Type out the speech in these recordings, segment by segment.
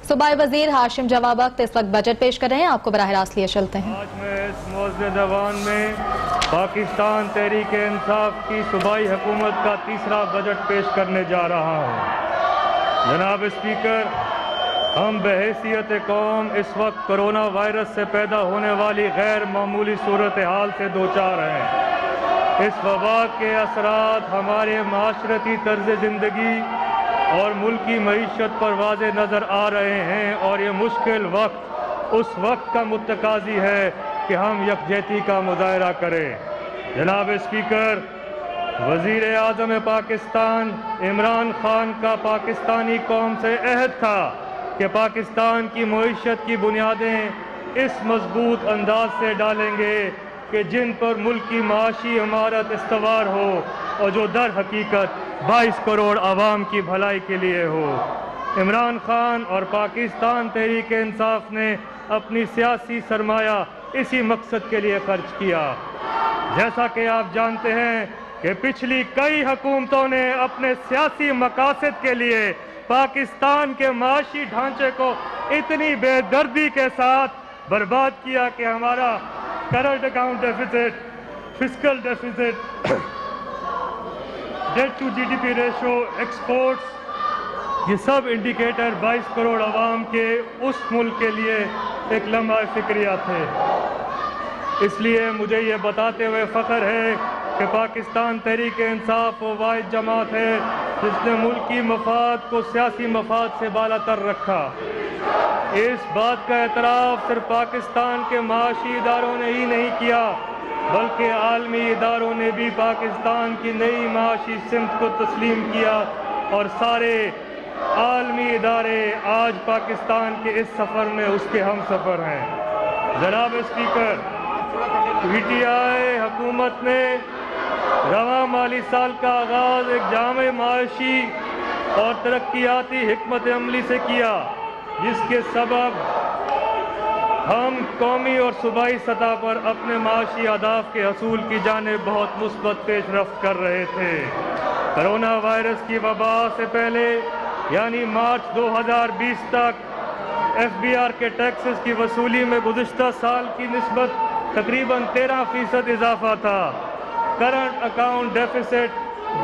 صوبائی وزیر ہاشم جواب وقت اس وقت بجٹ پیش کر رہے ہیں، آپ کو براہ راست لیے چلتے ہیں۔ آج میں اس معزز ایوان میں پاکستان تحریک انصاف کی صوبائی حکومت کا تیسرا بجٹ پیش کرنے جا رہا ہوں۔ جناب اسپیکر، ہم بحیثیت قوم اس وقت کرونا وائرس سے پیدا ہونے والی غیر معمولی صورتحال سے دوچار ہیں۔ اس وبا کے اثرات ہمارے معاشرتی طرز زندگی اور ملکی معیشت پر واضح نظر آ رہے ہیں، اور یہ مشکل وقت اس وقت کا متقاضی ہے کہ ہم یکجہتی کا مظاہرہ کریں۔ جناب اسپیکر، وزیر اعظم پاکستان عمران خان کا پاکستانی قوم سے عہد تھا کہ پاکستان کی معیشت کی بنیادیں اس مضبوط انداز سے ڈالیں گے کہ جن پر ملک کی معاشی عمارت استوار ہو اور جو در حقیقت 22 کروڑ عوام کی بھلائی کے لیے ہو۔ عمران خان اور پاکستان تحریک انصاف نے اپنی سیاسی سرمایہ اسی مقصد کے لیے خرچ کیا۔ جیسا کہ آپ جانتے ہیں کہ پچھلی کئی حکومتوں نے اپنے سیاسی مقاصد کے لیے پاکستان کے معاشی ڈھانچے کو اتنی بے دردی کے ساتھ برباد کیا کہ ہمارا current account deficit, fiscal deficit, debt to G D P ratio, exports, یہ سب انڈیکیٹر 22 کروڑ عوام کے اس ملک کے لیے ایک لمحہ فکریہ تھے۔ اس لیے مجھے یہ بتاتے ہوئے فخر ہے کہ پاکستان تحریک انصاف وہ واحد جماعت ہے جس نے ملکی مفاد کو سیاسی مفاد سے بالا تر رکھا۔ اس بات کا اعتراف صرف پاکستان کے معاشی اداروں نے ہی نہیں کیا، بلکہ عالمی اداروں نے بھی پاکستان کی نئی معاشی سمت کو تسلیم کیا، اور سارے عالمی ادارے آج پاکستان کے اس سفر میں اس کے ہم سفر ہیں۔ جناب اسپیکر، پی ٹی آئی حکومت نے رواں مالی سال کا آغاز ایک جامع معاشی اور ترقیاتی حکمت عملی سے کیا، جس کے سبب ہم قومی اور صوبائی سطح پر اپنے معاشی اہداف کے حصول کی جانب بہت مثبت پیش رفت کر رہے تھے۔ کرونا وائرس کی وبا سے پہلے یعنی مارچ 2020 تک ایف بی آر کے ٹیکسز کی وصولی میں گزشتہ سال کی نسبت تقریباً 13% اضافہ تھا۔ کرنٹ اکاؤنٹ ڈیفیسٹ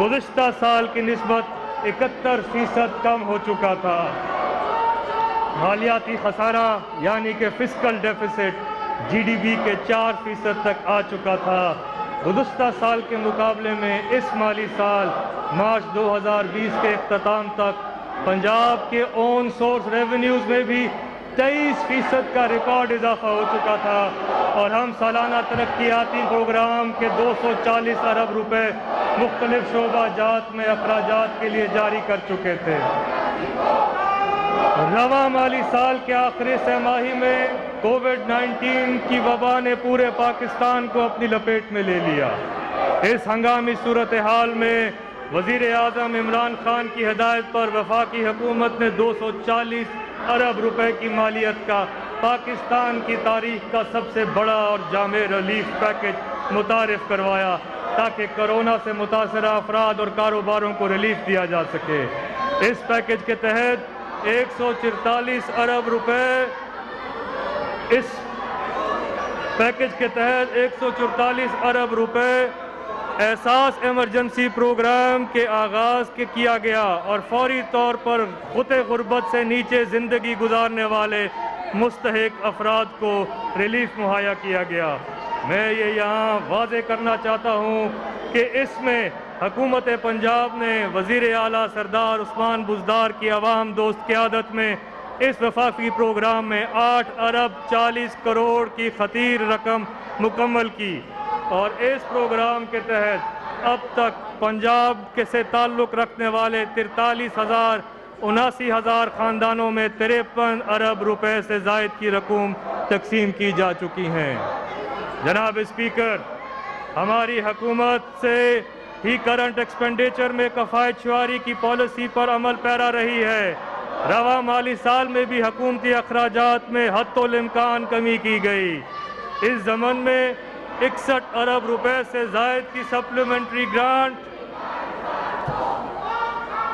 گزشتہ سال کی نسبت 71% کم ہو چکا تھا۔ مالیاتی خسارہ یعنی کہ fiscal deficit G D P کے 4% تک آ چکا تھا۔ گزشتہ سال کے مقابلے میں اس مالی سال مارچ 2020 کے اختتام تک پنجاب کے اون سورس ریونیوز میں بھی 23% کا ریکارڈ اضافہ ہو چکا تھا، اور ہم سالانہ ترقیاتی پروگرام کے 240 ارب روپے مختلف شعبہ جات میں اخراجات کے لیے جاری کر چکے تھے۔ رواں مالی سال کے آخری سہ ماہی میں کووڈ-19 کی وبا نے پورے پاکستان کو اپنی لپیٹ میں لے لیا۔ اس ہنگامی صورتحال میں وزیر اعظم عمران خان کی ہدایت پر وفاقی حکومت نے 240 ارب روپے کی مالیت کا پاکستان کی تاریخ کا سب سے بڑا اور جامع ریلیف پیکج متعارف کروایا، تاکہ کورونا سے متاثرہ افراد اور کاروباروں کو ریلیف دیا جا سکے۔ اس پیکج کے تحت 144 ارب روپے اس پیکج کے تحت 144 ارب روپے احساس ایمرجنسی پروگرام کے آغاز کیا گیا، اور فوری طور پر خطِ غربت سے نیچے زندگی گزارنے والے مستحق افراد کو ریلیف مہیا کیا گیا۔ میں یہ یہاں واضح کرنا چاہتا ہوں کہ اس میں حکومت پنجاب نے وزیر اعلیٰ سردار عثمان بزدار کی عوام دوست قیادت میں اس وفاقی پروگرام میں 8 ارب 40 کروڑ کی خطیر رقم مکمل کی، اور اس پروگرام کے تحت اب تک پنجاب کے سے تعلق رکھنے والے 73,79,000 خاندانوں میں 53 ارب روپے سے زائد کی رقم تقسیم کی جا چکی ہیں۔ جناب اسپیکر، ہماری حکومت سے ہی کرنٹ ایکسپینڈیچر میں کفایت شعاری کی پالیسی پر عمل پیرا رہی ہے۔ رواں مالی سال میں بھی حکومتی اخراجات میں حتی الامکان کمی کی گئی۔ اس ضمن میں 61 ارب روپے سے زائد کی سپلیمنٹری گرانٹ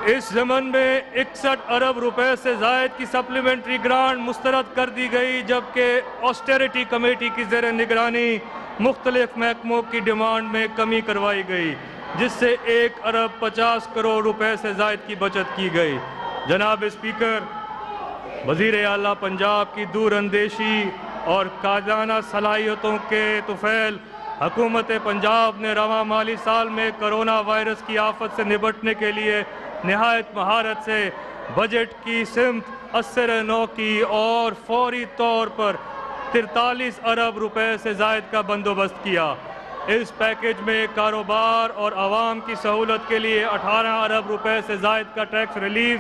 اس ضمن میں 61 ارب روپے سے زائد کی سپلیمنٹری گرانٹ مسترد کر دی گئی، جبکہ آسٹیریٹی کمیٹی کی زیر نگرانی مختلف محکموں کی ڈیمانڈ میں کمی کروائی گئی، جس سے 1 ارب 50 کروڑ روپے سے زائد کی بچت کی گئی۔ جناب اسپیکر، وزیر اعلیٰ پنجاب کی دور اندیشی اور قائدانہ صلاحیتوں کے طفیل حکومت پنجاب نے رواں مالی سال میں کرونا وائرس کی آفت سے نمٹنے کے لیے نہایت مہارت سے بجٹ کی سمت اثر نو کی اور فوری طور پر 43 ارب روپے سے زائد کا بندوبست کیا۔ اس پیکیج میں کاروبار اور عوام کی سہولت کے لیے 18 ارب روپے سے زائد کا ٹیکس ریلیف،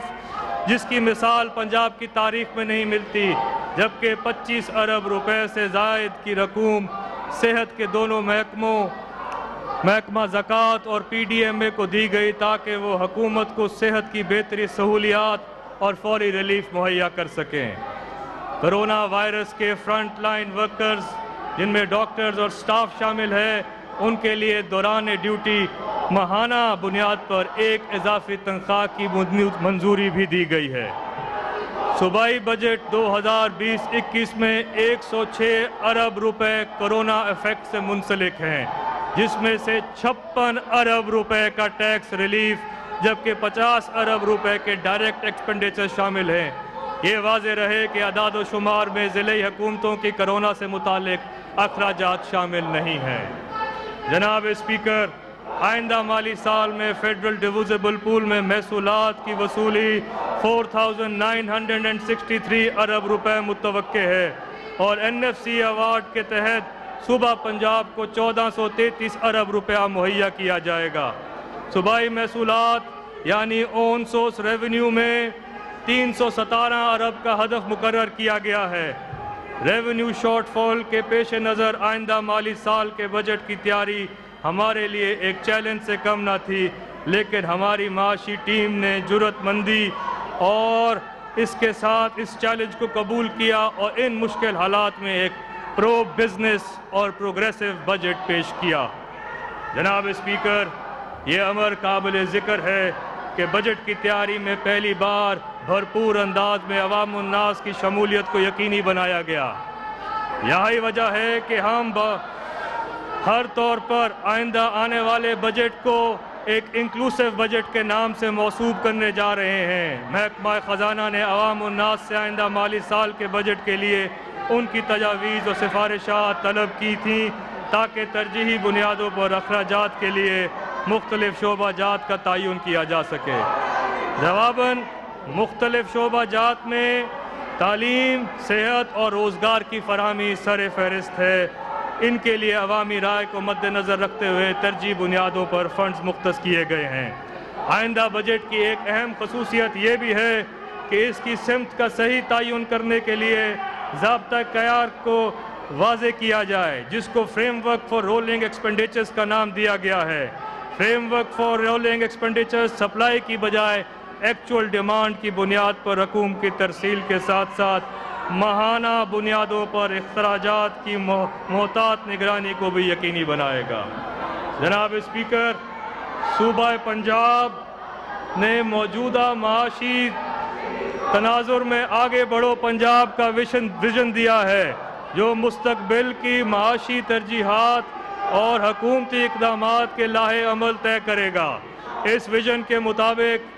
جس کی مثال پنجاب کی تاریخ میں نہیں ملتی، جبکہ 25 ارب روپے سے زائد کی رقوم صحت کے دونوں محکمہ زکوٰۃ اور پی ڈی ایم اے کو دی گئی تاکہ وہ حکومت کو صحت کی بہتری سہولیات اور فوری ریلیف مہیا کر سکیں۔ کرونا وائرس کے فرنٹ لائن ورکرز، جن میں ڈاکٹرز اور سٹاف شامل ہے، ان کے لیے دوران ڈیوٹی ماہانہ بنیاد پر 1 اضافی تنخواہ کی منظوری بھی دی گئی ہے۔ صوبائی بجٹ 2020-21 میں 106 ارب روپے کرونا ایفیکٹ سے منسلک ہیں، جس میں سے 56 ارب روپے کا ٹیکس ریلیف، جبکہ 50 ارب روپے کے ڈائریکٹ ایکسپینڈیچر شامل ہیں۔ یہ واضح رہے کہ اعداد و شمار میں ضلعی حکومتوں کی کرونا سے متعلق اخراجات شامل نہیں ہیں۔ جناب اسپیکر، آئندہ مالی سال میں فیڈرل ڈیویزبل پول میں محصولات کی وصولی 4963 ارب روپے متوقع ہے اور این ایف سی ایوارڈ کے تحت صوبہ پنجاب کو 1433 ارب روپیہ مہیا کیا جائے گا۔ صوبائی محصولات یعنی اون سورس ریونیو میں 317 ارب کا ہدف مقرر کیا گیا ہے۔ ریونیو شارٹ فال کے پیش نظر آئندہ مالی سال کے بجٹ کی تیاری ہمارے لیے ایک چیلنج سے کم نہ تھی، لیکن ہماری معاشی ٹیم نے جرأت مندی اور اس کے ساتھ اس چیلنج کو قبول کیا اور ان مشکل حالات میں ایک پرو بزنس اور پروگریسو بجٹ پیش کیا۔ جناب اسپیکر، یہ امر قابل ذکر ہے کہ بجٹ کی تیاری میں پہلی بار بھرپور انداز میں عوام الناس کی شمولیت کو یقینی بنایا گیا۔ یہی وجہ ہے کہ ہم ہر طور پر آئندہ آنے والے بجٹ کو ایک انکلوسیو بجٹ کے نام سے موصوف کرنے جا رہے ہیں۔ محکمہ خزانہ نے عوام الناس سے آئندہ مالی سال کے بجٹ کے لیے ان کی تجاویز اور سفارشات طلب کی تھیں تاکہ ترجیحی بنیادوں پر اخراجات کے لیے مختلف شعبہ جات کا تعین کیا جا سکے۔ جواباً مختلف شعبہ جات میں تعلیم، صحت اور روزگار کی فراہمی سر فہرست ہے۔ ان کے لیے عوامی رائے کو مد نظر رکھتے ہوئے ترجیحی بنیادوں پر فنڈز مختص کیے گئے ہیں۔ آئندہ بجٹ کی ایک اہم خصوصیت یہ بھی ہے کہ اس کی سمت کا صحیح تعین کرنے کے لیے ضابطۂ کار کو واضح کیا جائے، جس کو framework for rolling expenditures کا نام دیا گیا ہے۔ Framework for rolling expenditures supply کی بجائے ایکچوئل ڈیمانڈ کی بنیاد پر رقوم کی ترسیل کے ساتھ ساتھ ماہانہ بنیادوں پر اخراجات کی محتاط نگرانی کو بھی یقینی بنائے گا۔ جناب اسپیکر، صوبہ پنجاب نے موجودہ معاشی تناظر میں آگے بڑھو پنجاب کا ویژن دیا ہے، جو مستقبل کی معاشی ترجیحات اور حکومتی اقدامات کے لاہے عمل طے کرے گا۔ اس ویژن کے مطابق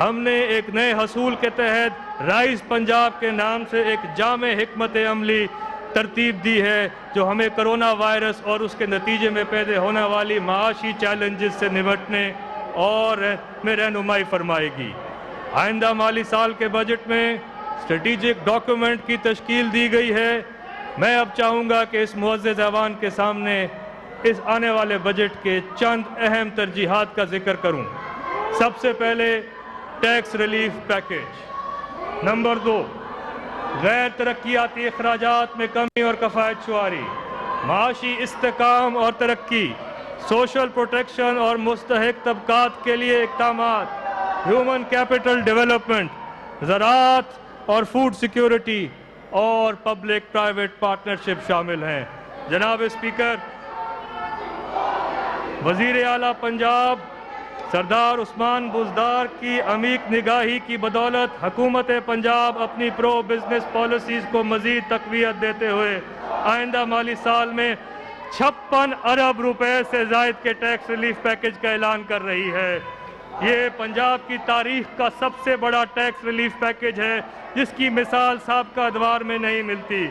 ہم نے ایک نئے حصول کے تحت رائز پنجاب کے نام سے ایک جامع حکمت عملی ترتیب دی ہے، جو ہمیں کرونا وائرس اور اس کے نتیجے میں پیدا ہونے والی معاشی چیلنجز سے نمٹنے اور میں رہنمائی فرمائے گی۔ آئندہ مالی سال کے بجٹ میں اسٹریٹجک ڈاکیومنٹ کی تشکیل دی گئی ہے۔ میں اب چاہوں گا کہ اس معزز ایوان کے سامنے اس آنے والے بجٹ کے چند اہم ترجیحات کا ذکر کروں۔ سب سے پہلے ٹیکس ریلیف پیکیج۔ نمبر 2، غیر ترقیاتی اخراجات میں کمی اور کفایت شعاری، معاشی استحکام اور ترقی، سوشل پروٹیکشن اور مستحق طبقات کے لیے اقدامات، ہیومن کیپٹل ڈیولپمنٹ، زراعت اور فوڈ سیکیورٹی اور پبلک پرائیویٹ پارٹنرشپ شامل ہیں۔ جناب اسپیکر، وزیر اعلیٰ پنجاب سردار عثمان بزدار کی عمیق نگاہی کی بدولت حکومت پنجاب اپنی پرو بزنس پالیسیز کو مزید تقویت دیتے ہوئے آئندہ مالی سال میں 56 ارب روپے سے زائد کے ٹیکس ریلیف پیکج کا اعلان کر رہی ہے۔ یہ پنجاب کی تاریخ کا سب سے بڑا ٹیکس ریلیف پیکج ہے جس کی مثال سابقہ ادوار میں نہیں ملتی۔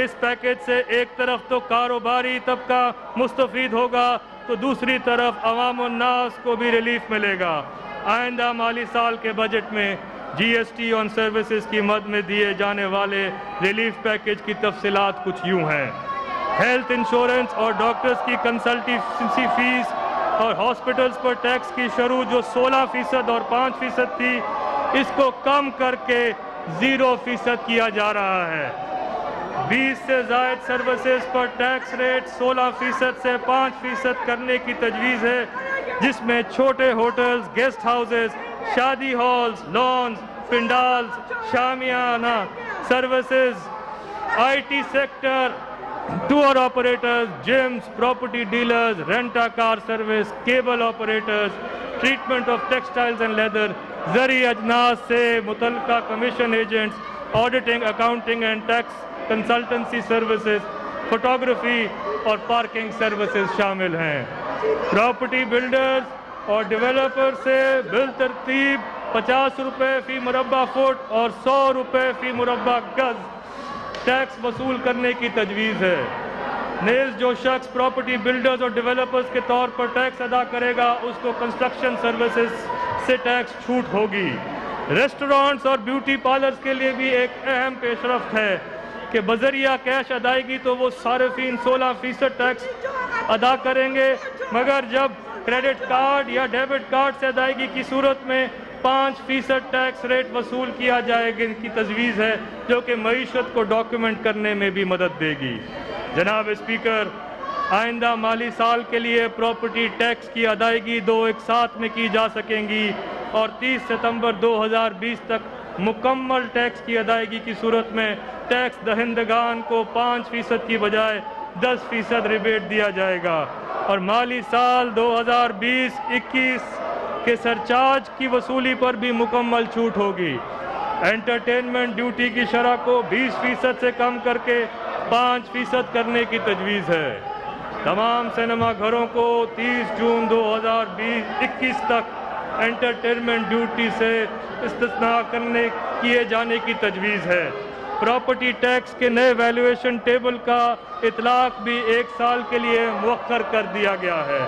اس پیکج سے ایک طرف تو کاروباری طبقہ مستفید ہوگا تو دوسری طرف عوام الناس کو بھی ریلیف ملے گا۔ آئندہ مالی سال کے بجٹ میں جی ایس ٹی آن سروسز کی مد میں دیے جانے والے ریلیف پیکج کی تفصیلات کچھ یوں ہیں۔ ہیلتھ انشورنس اور ڈاکٹرز کی کنسلٹنسی فیس اور ہاسپٹلز پر ٹیکس کی شرح جو 16% اور 5% تھی، اس کو کم کر کے 0% کیا جا رہا ہے۔ 20 سے زائد سروسز پر ٹیکس ریٹ 16% سے 5% کرنے کی تجویز ہے، جس میں چھوٹے ہوٹلز، گیسٹ ہاؤسز، شادی ہالز، لانز، پنڈالز، شامیانہ services, I T sector, tour operators, gyms, property dealers, rent a car service, cable operators, treatment of textiles and leather, زرعی اجناس سے متعلقہ commission agents, auditing, accounting and tax consultancy services, photography اور parking services شامل ہیں۔ Property builders اور developer سے بالترتیب 50 روپے فی مربع فٹ اور 100 روپے فی مربع گز ٹیکس وصول کرنے کی تجویز ہے۔ نیز جو شخص پراپرٹی بلڈرز اور ڈیولپرز کے طور پر ٹیکس ادا کرے گا، اس کو کنسٹرکشن سروسز سے ٹیکس چھوٹ ہوگی۔ ریسٹورانٹس اور بیوٹی پارلرز کے لیے بھی ایک اہم پیش رفت ہے کہ بذریعہ کیش ادائیگی تو وہ صارفین 16% ٹیکس ادا کریں گے، مگر جب کریڈٹ کارڈ یا ڈیبٹ کارڈ سے ادائیگی کی صورت میں 5% ٹیکس ریٹ وصول کیا جائے گا کی تجویز ہے، جو کہ معیشت کو ڈاکیومنٹ کرنے میں بھی مدد دے گی۔ جناب اسپیکر، آئندہ مالی سال کے لیے پراپرٹی ٹیکس کی ادائیگی 2 ایک ساتھ میں کی جا سکیں گی اور 30 ستمبر 2020 تک مکمل ٹیکس کی ادائیگی کی صورت میں ٹیکس دہندگان کو 5% کی بجائے 10% ریبیٹ دیا جائے گا اور مالی سال 2020-21 کے سرچارج کی وصولی پر بھی مکمل چھوٹ ہوگی۔ انٹرٹینمنٹ ڈیوٹی کی شرح کو 20% سے کم کر کے 5% کرنے کی تجویز ہے۔ تمام سینما گھروں کو 30 جون 2021 تک انٹرٹینمنٹ ڈیوٹی سے استثناء کیے جانے کی تجویز ہے۔ پراپرٹی ٹیکس کے نئے ویلیویشن ٹیبل کا اطلاق بھی 1 سال کے لیے مؤخر کر دیا گیا ہے۔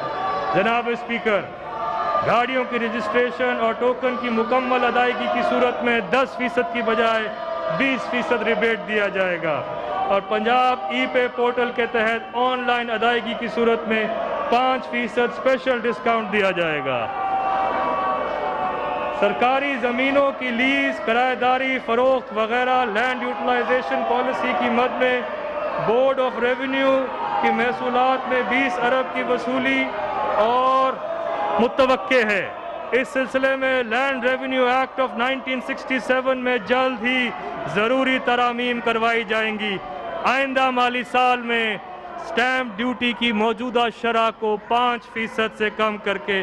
جناب اسپیکر، گاڑیوں کی رجسٹریشن اور ٹوکن کی مکمل ادائیگی کی صورت میں 10% کی بجائے 20% ریبیٹ دیا جائے گا اور پنجاب ای پے پورٹل کے تحت آن لائن ادائیگی کی صورت میں 5% اسپیشل ڈسکاؤنٹ دیا جائے گا۔ سرکاری زمینوں کی لیز، کرایہ داری، فروخت وغیرہ لینڈ یوٹیلائزیشن پالیسی کی مد میں بورڈ آف ریونیو کی محصولات میں 20 ارب کی وصولی اور متوقع ہے۔ اس سلسلے میں لینڈ ریونیو ایکٹ آف 1967 میں جلد ہی ضروری ترامیم کروائی جائیں گی۔ آئندہ مالی سال میں سٹیمپ ڈیوٹی کی موجودہ شرح کو 5% سے کم کر کے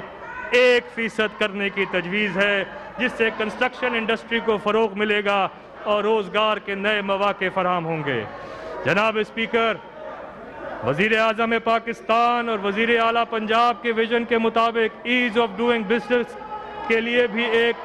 1% کرنے کی تجویز ہے، جس سے کنسٹرکشن انڈسٹری کو فروغ ملے گا اور روزگار کے نئے مواقع فراہم ہوں گے۔ جناب اسپیکر، وزیر اعظم پاکستان اور وزیر اعلیٰ پنجاب کے ویژن کے مطابق ایز آف ڈوئنگ بزنس کے لیے بھی ایک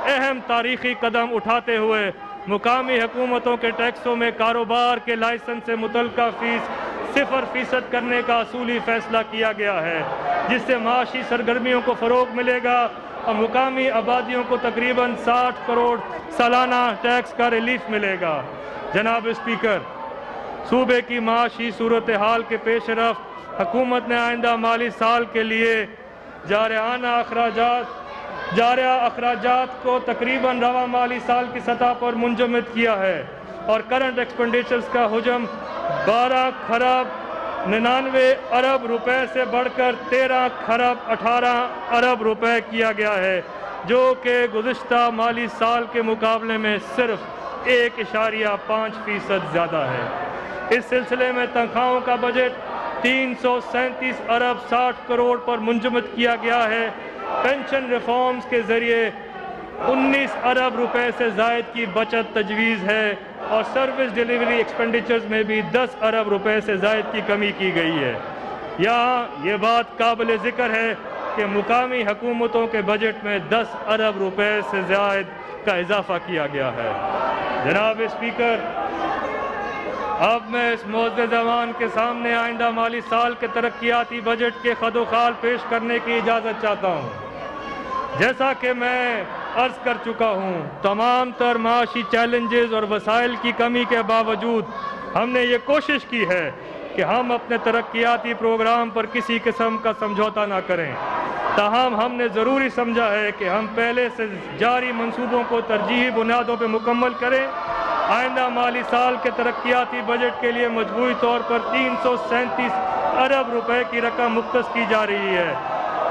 اہم تاریخی قدم اٹھاتے ہوئے مقامی حکومتوں کے ٹیکسوں میں کاروبار کے لائسنس سے متعلقہ فیس 0% کرنے کا اصولی فیصلہ کیا گیا ہے، جس سے معاشی سرگرمیوں کو فروغ ملے گا اور مقامی آبادیوں کو تقریباً 60 کروڑ سالانہ ٹیکس کا ریلیف ملے گا۔ جناب اسپیکر، صوبے کی معاشی صورتحال کے پیش رفت حکومت نے آئندہ مالی سال کے لیے جارحہ اخراجات کو تقریباً رواں مالی سال کی سطح پر منجمد کیا ہے اور کرنٹ ایکسپینڈیچرز کا حجم 12 خراب 99 ارب روپے سے بڑھ کر 13 خراب 18 ارب روپے کیا گیا ہے، جو کہ گزشتہ مالی سال کے مقابلے میں صرف 1.5% زیادہ ہے۔ اس سلسلے میں تنخواہوں کا بجٹ 337 ارب 60 کروڑ پر منجمد کیا گیا ہے، پینشن ریفارمز کے ذریعے 19 ارب روپے سے زائد کی بچت تجویز ہے اور سروس ڈیلیوری ایکسپینڈیچرز میں بھی 10 ارب روپے سے زائد کی کمی کی گئی ہے۔ یہاں یہ بات قابل ذکر ہے کہ مقامی حکومتوں کے بجٹ میں 10 ارب روپے سے زائد کا اضافہ کیا گیا ہے۔ جناب اسپیکر، اب میں اس معزز ایوان کے سامنے آئندہ مالی سال کے ترقیاتی بجٹ کے خد و خال پیش کرنے کی اجازت چاہتا ہوں۔ جیسا کہ میں عرض کر چکا ہوں، تمام تر معاشی چیلنجز اور وسائل کی کمی کے باوجود ہم نے یہ کوشش کی ہے کہ ہم اپنے ترقیاتی پروگرام پر کسی قسم کا سمجھوتا نہ کریں۔ تاہم ہم نے ضروری سمجھا ہے کہ ہم پہلے سے جاری منصوبوں کو ترجیحی بنیادوں پر مکمل کریں۔ آئندہ مالی سال کے ترقیاتی بجٹ کے لیے مجموعی طور پر 337 ارب روپے کی رقم مختص کی جا رہی ہے۔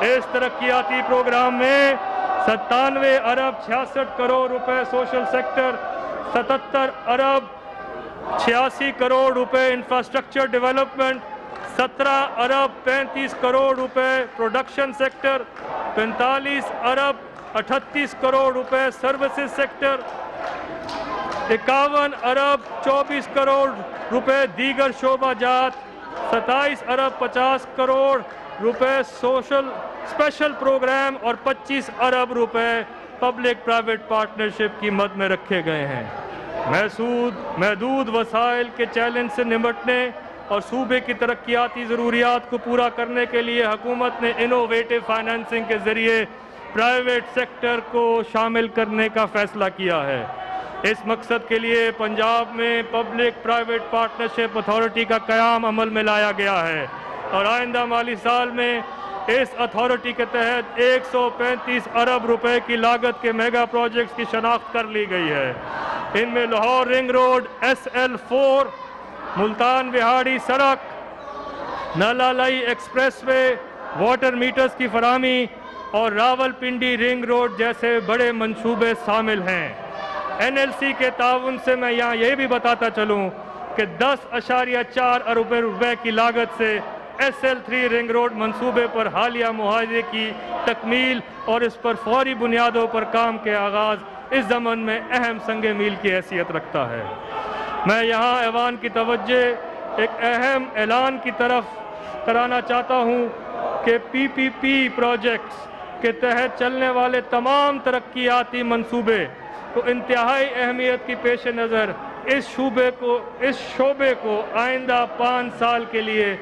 اس ترقیاتی پروگرام میں 97 ارب 66 کروڑ روپے سوشل سیکٹر، 77 ارب 86 کروڑ روپے انفراسٹرکچر ڈیولپمنٹ، 17 ارب 35 کروڑ روپے پروڈکشن سیکٹر، 45 ارب 38 کروڑ روپے سروسز سیکٹر، 51 ارب 24 کروڑ روپے دیگر شعبہ جات، 27 ارب 50 کروڑ روپے سوشل اسپیشل پروگرام اور 25 ارب روپے پبلک پرائیویٹ پارٹنرشپ کی مد میں رکھے گئے ہیں۔ محدود وسائل کے چیلنج سے نمٹنے اور صوبے کی ترقیاتی ضروریات کو پورا کرنے کے لیے حکومت نے انوویٹو فائنانسنگ کے ذریعے پرائیویٹ سیکٹر کو شامل کرنے کا فیصلہ کیا ہے۔ اس مقصد کے لیے پنجاب میں پبلک پرائیویٹ پارٹنرشپ اتھارٹی کا قیام عمل میں لایا گیا ہے اور آئندہ مالی سال میں اس اتھارٹی کے تحت 135 ارب روپے کی لاگت کے میگا پروجیکٹس کی شناخت کر لی گئی ہے۔ ان میں Lahore ring road SL4، Multan Vehari سڑک، نالالائی ایکسپریس وے، واٹر میٹرز کی فراہمی اور راول پنڈی رنگ روڈ جیسے بڑے منصوبے شامل ہیں۔ NLC کے تعاون سے میں یہاں یہ بھی بتاتا چلوں کہ 10.4 ارب روپے کی لاگت سے SL3 رنگ روڈ منصوبے پر حالیہ معاہدے کی تکمیل اور اس پر فوری بنیادوں پر کام کے آغاز اس ضمن میں اہم سنگ میل کی حیثیت رکھتا ہے۔ میں یہاں ایوان کی توجہ ایک اہم اعلان کی طرف کرانا چاہتا ہوں کہ PPP پروجیکٹس کے تحت چلنے والے تمام ترقیاتی منصوبے کو انتہائی اہمیت کی پیش نظر اس شعبے کو آئندہ 5 سال کے لیے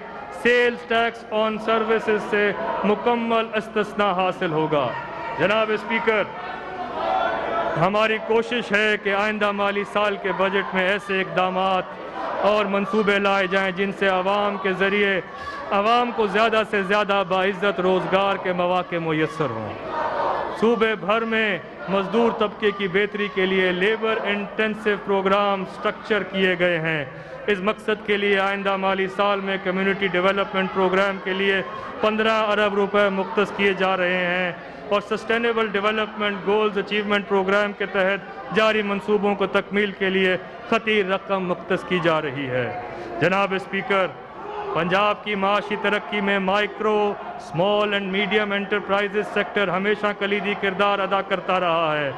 سیلز ٹیکس آن سروسز سے مکمل استثناء حاصل ہوگا۔ جناب اسپیکر، ہماری کوشش ہے کہ آئندہ مالی سال کے بجٹ میں ایسے اقدامات اور منصوبے لائے جائیں جن سے عوام کے ذریعے عوام کو زیادہ سے زیادہ باعزت روزگار کے مواقع میسر ہوں۔ صوبے بھر میں مزدور طبقے کی بہتری کے لیے لیبر انٹینسو پروگرام سٹرکچر کیے گئے ہیں۔ اس مقصد کے لیے آئندہ مالی سال میں کمیونٹی ڈیولپمنٹ پروگرام کے لیے 15 ارب روپے مختص کیے جا رہے ہیں اور sustainable development goals achievement program کے تحت جاری منصوبوں کو تکمیل کے لیے خطیر رقم مختص کی جا رہی ہے۔ جناب اسپیکر، پنجاب کی معاشی ترقی میں micro, small and medium enterprises sector ہمیشہ کلیدی کردار ادا کرتا رہا ہے۔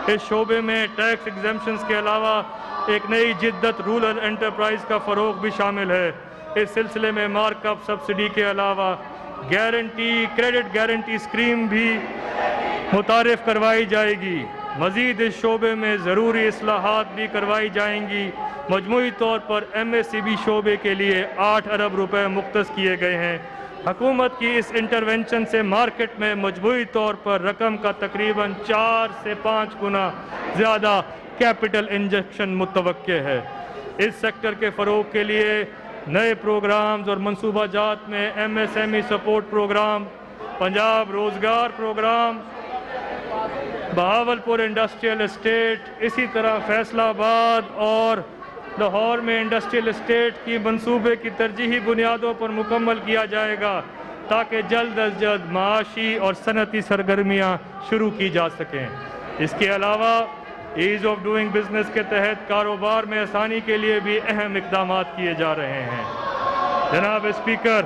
اس شعبے میں ٹیکس ایگزمپشنز کے علاوہ ایک نئی جدت رورل انٹرپرائز کا فروغ بھی شامل ہے۔ اس سلسلے میں مارک اپ سبسڈی کے علاوہ کریڈٹ گارنٹی اسکیم بھی متعارف کروائی جائے گی۔ مزید اس شعبے میں ضروری اصلاحات بھی کروائی جائیں گی۔ مجموعی طور پر MSCB شعبے کے لیے 8 ارب روپے مختص کیے گئے ہیں۔ حکومت کی اس انٹرونشن سے مارکیٹ میں مجموعی طور پر رقم کا تقریباً 4 سے 5 گنا زیادہ کیپٹل انجیکشن متوقع ہے۔ اس سیکٹر کے فروغ کے لیے نئے پروگرامز اور منصوبہ جات میں MSME سپورٹ پروگرام، پنجاب روزگار پروگرام، بہاولپور انڈسٹریل اسٹیٹ، اسی طرح فیصل آباد اور لاہور میں انڈسٹریل اسٹیٹ کی منصوبے کی ترجیحی بنیادوں پر مکمل کیا جائے گا تاکہ جلد از جلد معاشی اور صنعتی سرگرمیاں شروع کی جا سکیں۔ اس کے علاوہ ایز آف ڈوئنگ بزنس کے تحت کاروبار میں آسانی کے لیے بھی اہم اقدامات کیے جا رہے ہیں۔ جناب اسپیکر،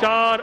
4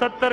70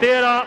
13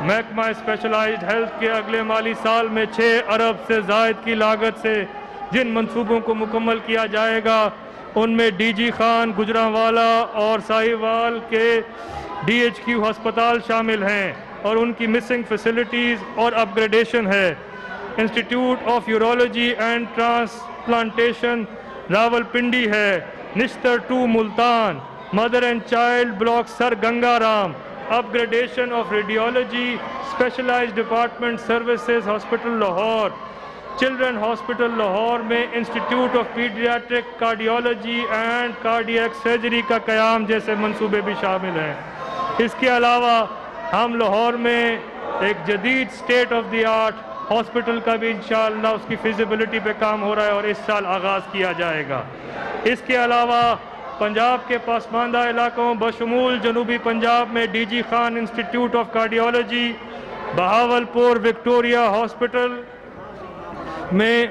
محکمہ اسپیشلائزڈ ہیلتھ کے اگلے مالی سال میں 6 ارب سے زائد کی لاگت سے جن منصوبوں کو مکمل کیا جائے گا ان میں ڈی جی خان، گجرانوالہ اور ساہیوال کے DHQ ہسپتال شامل ہیں اور ان کی مسنگ فیسلٹیز اور اپ گریڈیشن ہے۔ Institute of urology and transplantation Rawalpindi ہے۔ Nishtar 2 Multan, mother and child block Sir Ganga Ram, upgradation of radiology specialised department services hospital Lahore. Children hospital Lahore میں institute of paediatric cardiology and cardiac surgery کا قیام جیسے منصوبے بھی شامل ہیں۔ اس کے علاوہ ہم لاہور میں ایک جدید state of the art hospital کا بھی انشاءاللہ اس کی فیزیبلٹی پہ کام ہو رہا ہے اور اس سال آغاز کیا جائے گا۔ اس کے علاوہ پنجاب کے پسماندہ علاقوں بشمول جنوبی پنجاب میں D G Khan institute of cardiology, Bahawalpur Victoria hospital میں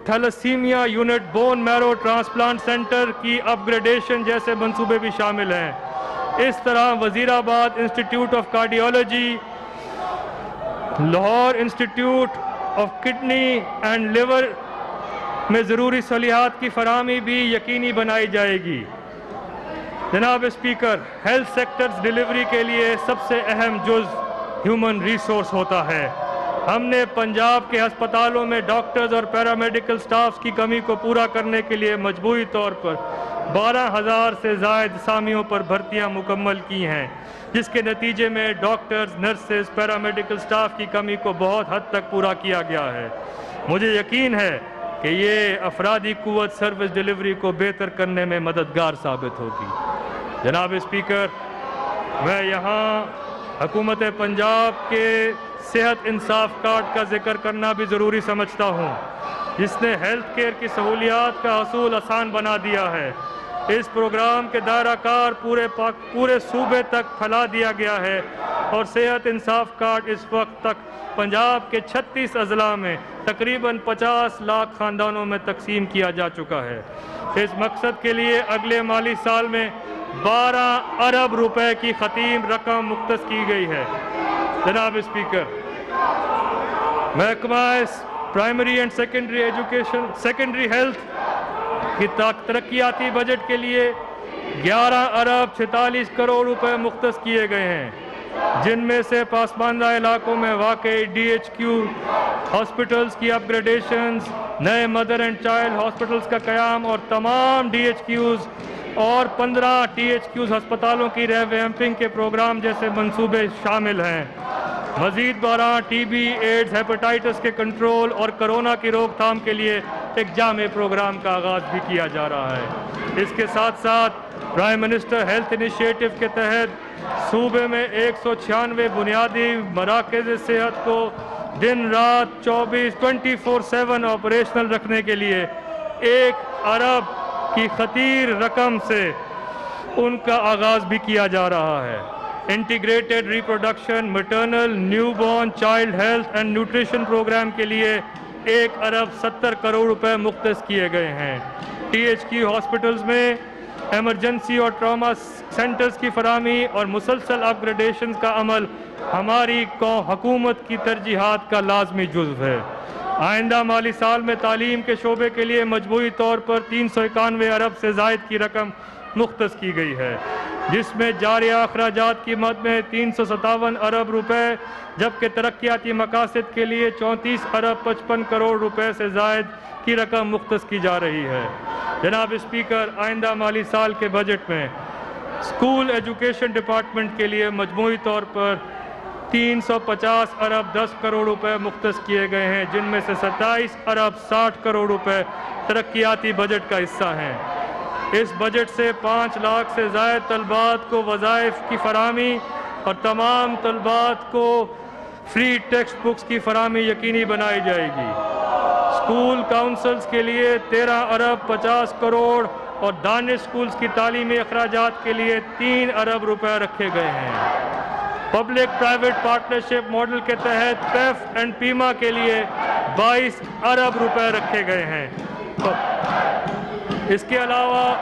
thalassemia unit bone marrow transplant centre کی اپ گریڈیشن جیسے منصوبے بھی شامل ہیں۔ اس طرح Wazirabad institute of cardiology, Lahore institute of kidney and liver میں ضروری سہولیات کی فراہمی بھی یقینی بنائی جائے گی۔ جناب اسپیکر، ہیلتھ سیکٹرز ڈیلیوری کے لیے سب سے اہم جز ہیومن ریسورس ہوتا ہے۔ ہم نے پنجاب کے ہسپتالوں میں ڈاکٹرز اور پیرامیڈیکل سٹافز کی کمی کو پورا کرنے کے لیے مجموعی طور پر 12,000 سے زائد اسامیوں پر بھرتیاں مکمل کی ہیں، جس کے نتیجے میں ڈاکٹرز، نرسز، پیرامیڈیکل سٹاف کی کمی کو بہت حد تک پورا کیا گیا ہے۔ مجھے یقین ہے کہ یہ افرادی قوت سروس ڈیلیوری کو بہتر کرنے میں مددگار ثابت ہوگی۔ جناب اسپیکر، میں یہاں حکومت پنجاب کے صحت انصاف کارڈ کا ذکر کرنا بھی ضروری سمجھتا ہوں، جس نے ہیلتھ کیئر کی سہولیات کا حصول آسان بنا دیا ہے۔ اس پروگرام کے دائرہ کار پورے صوبے تک پھیلا دیا گیا ہے اور صحت انصاف کارڈ اس وقت تک پنجاب کے 36 اضلاع میں تقریباً 50 لاکھ خاندانوں میں تقسیم کیا جا چکا ہے۔ اس مقصد کے لیے اگلے مالی سال میں 12 ارب روپے کی خطیم رقم مختص کی گئی ہے۔ جناب اسپیکر، محکمہ پرائمری اینڈ سیکنڈری ہیلتھ کی ترقیاتی بجٹ کے لیے 11 ارب 46 کروڑ روپے مختص کیے گئے ہیں، جن میں سے پسماندہ علاقوں میں واقع DHQ ہاسپٹلز کی اپ گریڈیشنز، نئے مدر اینڈ چائلڈ ہاسپٹلز کا قیام اور تمام DHQs اور 15 THQs ہسپتالوں کی ریویمپنگ کے پروگرام جیسے منصوبے شامل ہیں۔ مزید برآں TB، ایڈز، ہیپاٹائٹس کے کنٹرول اور کرونا کی روک تھام کے لیے ایک جامع پروگرام کا آغاز بھی کیا جا رہا ہے۔ اس کے ساتھ ساتھ پرائم منسٹر ہیلتھ انیشیٹو کے تحت صوبے میں 196 بنیادی مراکز صحت کو دن رات 24/7 آپریشنل رکھنے کے لیے 1 ارب کی خطیر رقم سے ان کا آغاز بھی کیا جا رہا ہے۔ Integrated reproduction, maternal, newborn child health and nutrition program کے لیے 1 ارب 70 کروڑ روپے مختص کیے گئے ہیں۔ THQ ہاسپٹلز میں ایمرجنسی اور ٹراما سینٹرز کی فراہمی اور مسلسل اپ گریڈیشنز کا عمل ہماری حکومت کی ترجیحات کا لازمی جزو ہے۔ آئندہ مالی سال میں تعلیم کے شعبے کے لیے مجموعی طور پر 391 ارب سے زائد کی رقم مختص کی گئی ہے، جس میں جاریہ اخراجات کی مد میں 357 ارب روپے، جبکہ ترقیاتی مقاصد کے لیے 34 ارب 55 کروڑ روپے سے زائد کی رقم مختص کی جا رہی ہے۔ جناب اسپیکر، آئندہ مالی سال کے بجٹ میں اسکول ایجوکیشن ڈپارٹمنٹ کے لیے مجموعی طور پر 350 ارب 10 کروڑ روپے مختص کیے گئے ہیں، جن میں سے 27 ارب 60 کروڑ روپے ترقیاتی بجٹ کا حصہ ہیں۔ اس بجٹ سے 5 لاکھ سے زائد طلباء کو وظائف کی فراہمی اور تمام طلباء کو فری ٹیکسٹ بکس کی فراہمی یقینی بنائی جائے گی۔ اسکول کاؤنسلز کے لیے 13 ارب 50 کروڑ اور دانش اسکولز کی تعلیمی اخراجات کے لیے 3 ارب روپے رکھے گئے ہیں۔ پبلک پرائیویٹ پارٹنرشپ ماڈل کے تحت پیف اینڈ پیما کے لیے 22 ارب روپے رکھے گئے ہیں۔ اس کے علاوہ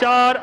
4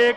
1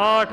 8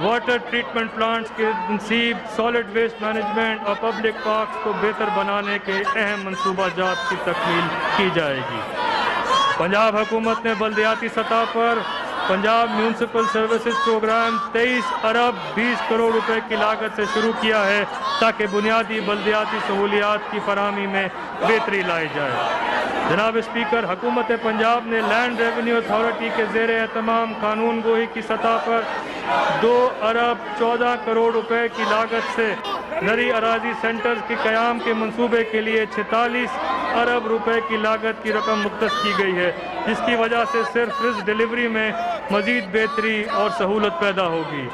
واٹر ٹریٹمنٹ پلانٹس کے تنصیب، سالڈ ویسٹ مینجمنٹ اور پبلک پارکس کو بہتر بنانے کے اہم منصوبہ جات کی تکمیل کی جائے گی۔ پنجاب حکومت نے بلدیاتی سطح پر پنجاب میونسپل سروسز پروگرام 23 ارب 20 کروڑ روپے کی لاگت سے شروع کیا ہے تاکہ بنیادی بلدیاتی سہولیات کی فراہمی میں بہتری لائی جائے۔ جناب اسپیکر، حکومت پنجاب نے لینڈ ریونیو اتھارٹی کے زیر اہتمام قانون گوئی کی سطح پر 2 ارب 14 کروڑ روپے کی لاگت سے زرعی اراضی سینٹرز کے قیام کے منصوبے کے لیے 46 ارب روپے کی لاگت کی رقم مختص کی گئی ہے، جس کی وجہ سے صرف رزق ڈیلیوری میں مزید بہتری اور سہولت پیدا ہوگی۔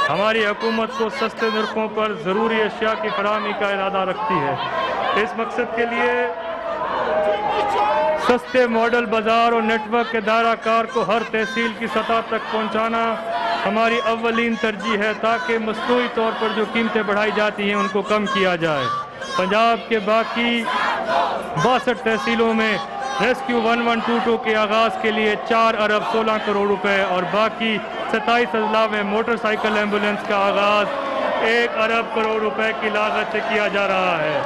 ہماری حکومت کو سستے نرخوں پر ضروری اشیاء کی فراہمی کا ارادہ رکھتی ہے۔ اس مقصد کے لیے سستے ماڈل بازار اور نیٹ ورک کے دائرہ کار کو ہر تحصیل کی سطح تک پہنچانا ہماری اولین ترجیح ہے تاکہ مصنوعی طور پر جو قیمتیں بڑھائی جاتی ہیں ان کو کم کیا جائے۔ پنجاب کے باقی 62 تحصیلوں میں ریسکیو 1122 کے آغاز کے لیے 4 ارب 16 کروڑ روپے اور باقی 27 اضلاع میں موٹر سائیکل ایمبولینس کا آغاز 1 ارب کروڑ روپے کی لاگت سے کیا جا رہا ہے،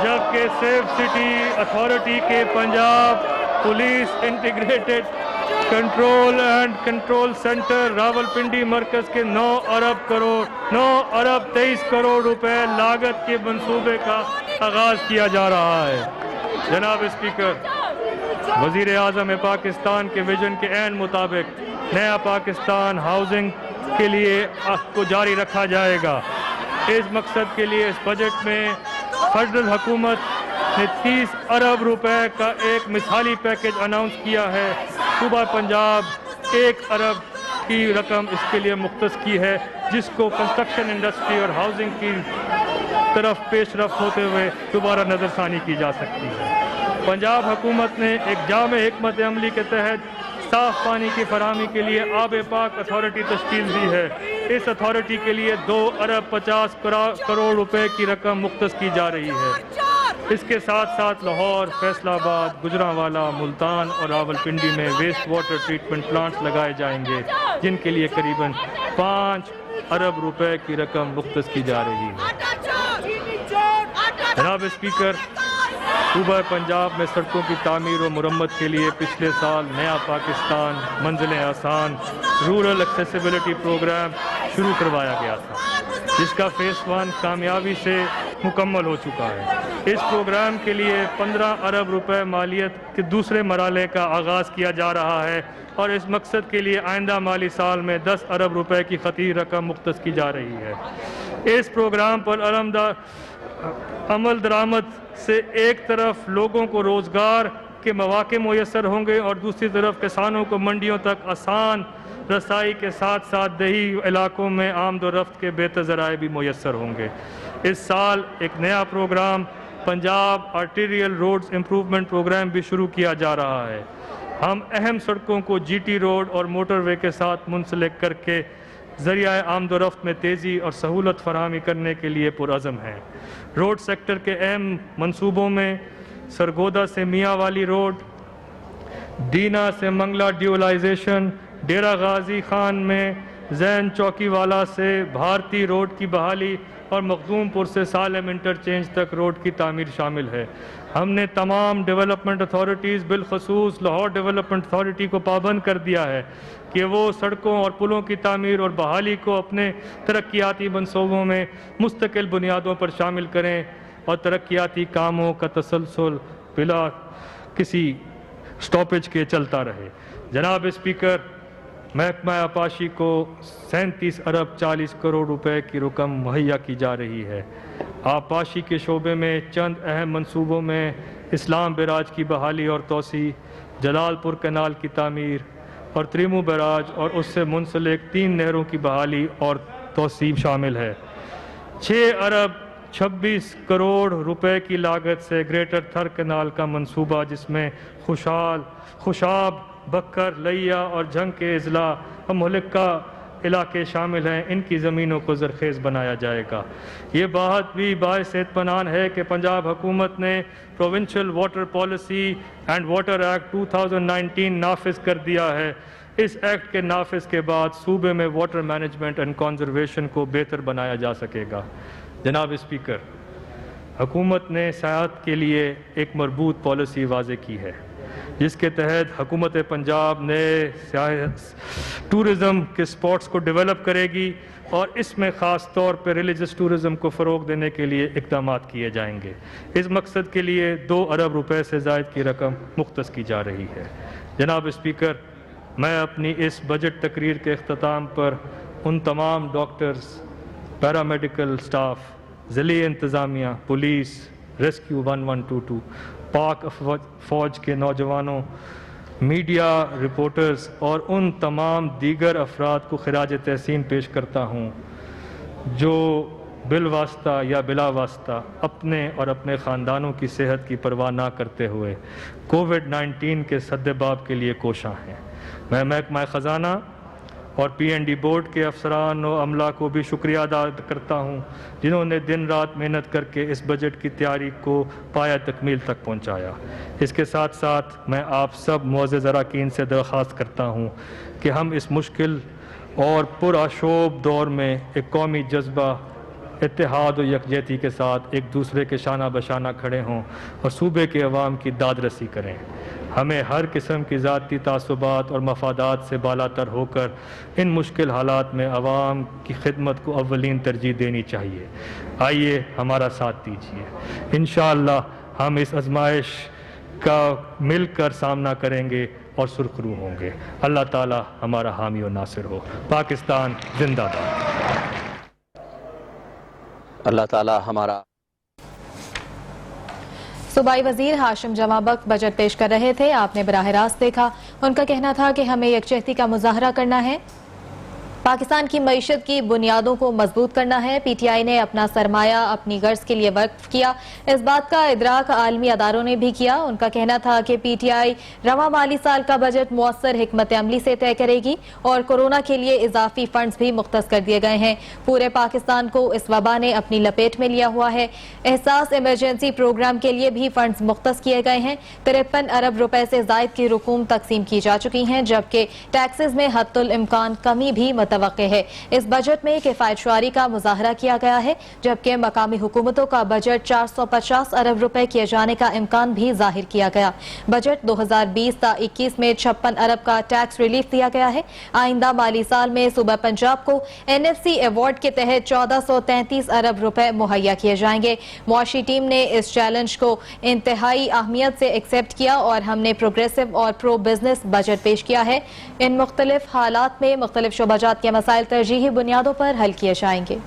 جبکہ سیف سٹی اتھارٹی کے Punjab police integrated control centre Rawalpindi مرکز کے 9 ارب 23 کروڑ روپے لاگت کے منصوبے کا آغاز کیا جا رہا ہے۔ جناب اسپیکر، وزیر اعظم پاکستان کے ویژن کے عین مطابق نیا پاکستان ہاؤسنگ کے لیے کو جاری رکھا جائے گا۔ اس مقصد کے لیے اس بجٹ میں فیڈرل حکومت نے 30 ارب روپے کا ایک مثالی پیکیج اناؤنس کیا ہے۔ صوبہ پنجاب 1 ارب کی رقم اس کے لیے مختص کی ہے، جس کو کنسٹرکشن انڈسٹری اور ہاؤسنگ کی طرف پیش رفت ہوتے ہوئے دوبارہ نظر ثانی کی جا سکتی ہے۔ پنجاب حکومت نے ایک جامع حکمت عملی کے تحت صاف پانی کی فراہمی کے لیے آب پاک اتھارٹی تشکیل دی ہے۔ اس اتھارٹی کے لیے 2 ارب 50 کروڑ روپے کی رقم مختص کی جا رہی ہے۔ اس کے ساتھ ساتھ لاہور، فیصل آباد، گجرانوالہ، ملتان اور راولپنڈی میں ویسٹ واٹر ٹریٹمنٹ پلانٹس لگائے جائیں گے، جن کے لیے قریباً 5 ارب روپے کی رقم مختص کی جا رہی ہے۔ جناب اسپیکر، صوبہ پنجاب میں سڑکوں کی تعمیر و مرمت کے لیے پچھلے سال نیا پاکستان منزلیں آسان رورل ایکسیسیبلٹی پروگرام شروع کروایا گیا تھا، جس کا فیس 1 کامیابی سے مکمل ہو چکا ہے۔ اس پروگرام کے لیے 15 ارب روپے مالیت کے دوسرے مرحلے کا آغاز کیا جا رہا ہے اور اس مقصد کے لیے آئندہ مالی سال میں 10 ارب روپے کی خطیر رقم مختص کی جا رہی ہے۔ اس پروگرام پر عمل درآمد سے ایک طرف لوگوں کو روزگار کے مواقع میسر ہوں گے اور دوسری طرف کسانوں کو منڈیوں تک آسان رسائی کے ساتھ ساتھ دیہی علاقوں میں آمد و رفت کے بہتر ذرائع بھی میسر ہوں گے۔ اس سال ایک نیا program Punjab arterial roads improvement program بھی شروع کیا جا رہا ہے۔ ہم اہم سڑکوں کو جی ٹی روڈ اور موٹر وے کے ساتھ منسلک کر کے ذریعہ آمد و رفت میں تیزی اور سہولت فراہمی کرنے کے لیے پرعزم ہیں۔ روڈ سیکٹر کے اہم منصوبوں میں سرگودا سے میاں والی روڈ، دینا سے منگلا ڈیولائزیشن، ڈیرہ غازی خان میں زین چوکی والا سے بھارتی روڈ کی بحالی اور مخدوم پور سے سالم انٹرچینج تک روڈ کی تعمیر شامل ہے۔ ہم نے تمام ڈیولپمنٹ اتھارٹیز بالخصوص لاہور ڈیولپمنٹ اتھارٹی کو پابند کر دیا ہے کہ وہ سڑکوں اور پلوں کی تعمیر اور بحالی کو اپنے ترقیاتی منصوبوں میں مستقل بنیادوں پر شامل کریں اور ترقیاتی کاموں کا تسلسل بلا کسی سٹاپیج کے چلتا رہے۔ جناب اسپیکر، محکمہ آبپاشی کو 37 ارب 40 کروڑ روپے کی رقم مہیا کی جا رہی ہے۔ آبپاشی کے شعبے میں چند اہم منصوبوں میں اسلام بیراج کی بحالی اور توسیع، جلال پور کینال کی تعمیر اور تریمو بیراج اور اس سے منسلک 3 نہروں کی بحالی اور توسیع شامل ہے۔ 6 ارب 26 کروڑ روپے کی لاگت سے گریٹر تھر کینال کا منصوبہ، جس میں خوشاب، بکر، لیا اور جھنگ کے اضلاع اور مہلکہ علاقے شامل ہیں، ان کی زمینوں کو زرخیز بنایا جائے گا۔ یہ بات بھی باعث اطمینان ہے کہ پنجاب حکومت نے provincial water policy and water act 2019 نافذ کر دیا ہے، اس ایکٹ کے نافذ کے بعد صوبے میں واٹر مینجمنٹ اینڈ کنزرویشن کو بہتر بنایا جا سکے گا۔ جناب اسپیکر، حکومت نے سیاحت کے لیے ایک مربوط پالیسی واضح کی ہے، جس کے تحت حکومت پنجاب نئے ٹورزم کے سپاٹس کو ڈیولپ کرے گی اور اس میں خاص طور پر ریلیجس ٹورزم کو فروغ دینے کے لیے اقدامات کیے جائیں گے۔ اس مقصد کے لیے 2 ارب روپے سے زائد کی رقم مختص کی جا رہی ہے۔ جناب اسپیکر، میں اپنی اس بجٹ تقریر کے اختتام پر ان تمام ڈاکٹرز، پیرامیڈیکل سٹاف، ضلعی انتظامیہ، پولیس، ریسکیو 1122، پاک فوج کے نوجوانوں، میڈیا رپورٹرز اور ان تمام دیگر افراد کو خراج تحسین پیش کرتا ہوں جو بالواسطہ یا بلا واسطہ اپنے اور اپنے خاندانوں کی صحت کی پرواہ نہ کرتے ہوئے کووڈ-19 کے سدباب کے لیے کوشاں ہیں۔ میں محکمہ خزانہ اور PND بورڈ کے افسران و عملہ کو بھی شکریہ ادا کرتا ہوں، جنہوں نے دن رات محنت کر کے اس بجٹ کی تیاری کو پایہ تکمیل تک پہنچایا۔ اس کے ساتھ ساتھ میں آپ سب معزز اراکین سے درخواست کرتا ہوں کہ ہم اس مشکل اور پرآشوب دور میں ایک قومی جذبہ، اتحاد و یکجہتی کے ساتھ ایک دوسرے کے شانہ بشانہ کھڑے ہوں اور صوبے کے عوام کی داد رسی کریں۔ ہمیں ہر قسم کی ذاتی تعصبات اور مفادات سے بالا تر ہو کر ان مشکل حالات میں عوام کی خدمت کو اولین ترجیح دینی چاہیے۔ آئیے ہمارا ساتھ دیجیے۔ انشاءاللہ ہم اس آزمائش کا مل کر سامنا کریں گے اور سرخرو ہوں گے۔ اللہ تعالی ہمارا حامی و ناصر ہو۔ پاکستان زندہ باد۔ اللہ تعالی ہمارا۔ صوبائی وزیر ہاشم جمع بخت بجٹ پیش کر رہے تھے، آپ نے براہ راست دیکھا۔ ان کا کہنا تھا کہ ہمیں یکجہتی کا مظاہرہ کرنا ہے، پاکستان کی معیشت کی بنیادوں کو مضبوط کرنا ہے۔ PTI نے اپنا سرمایہ اپنی غرض کے لیے وقف کیا، اس بات کا ادراک عالمی اداروں نے بھی کیا۔ ان کا کہنا تھا کہ PTI رواں مالی سال کا بجٹ مؤثر حکمت عملی سے طے کرے گی اور کورونا کے لیے اضافی فنڈز بھی مختص کر دیے گئے ہیں۔ پورے پاکستان کو اس وبا نے اپنی لپیٹ میں لیا ہوا ہے۔ احساس ایمرجنسی پروگرام کے لیے بھی فنڈز مختص کیے گئے ہیں۔ 53 ارب روپے سے زائد کی رقوم تقسیم کی جا چکی ہیں، جبکہ ٹیکسز میں حتی الامکان کمی بھی متوقع ہے۔ اس بجٹ میں کفایت شعاری کا مظاہرہ کیا گیا ہے، جبکہ مقامی حکومتوں کا بجٹ 450 ارب روپے کیے جانے کا امکان بھی ظاہر کیا گیا۔ بجٹ 2020 تا 21 میں 56 ارب کا ٹیکس ریلیف دیا گیا ہے۔ آئندہ مالی سال میں صوبہ پنجاب کو NFC ایوارڈ کے تحت 1433 ارب روپے مہیا کیے جائیں گے۔ معاشی ٹیم نے اس چیلنج کو انتہائی اہمیت سے ایکسپٹ کیا اور ہم نے پروگریسو اور پرو بزنس بجٹ پیش کیا ہے۔ ان مختلف حالات میں مختلف شعبہ جات کے مسائل ترجیحی بنیادوں پر حل کیے جائیں گے۔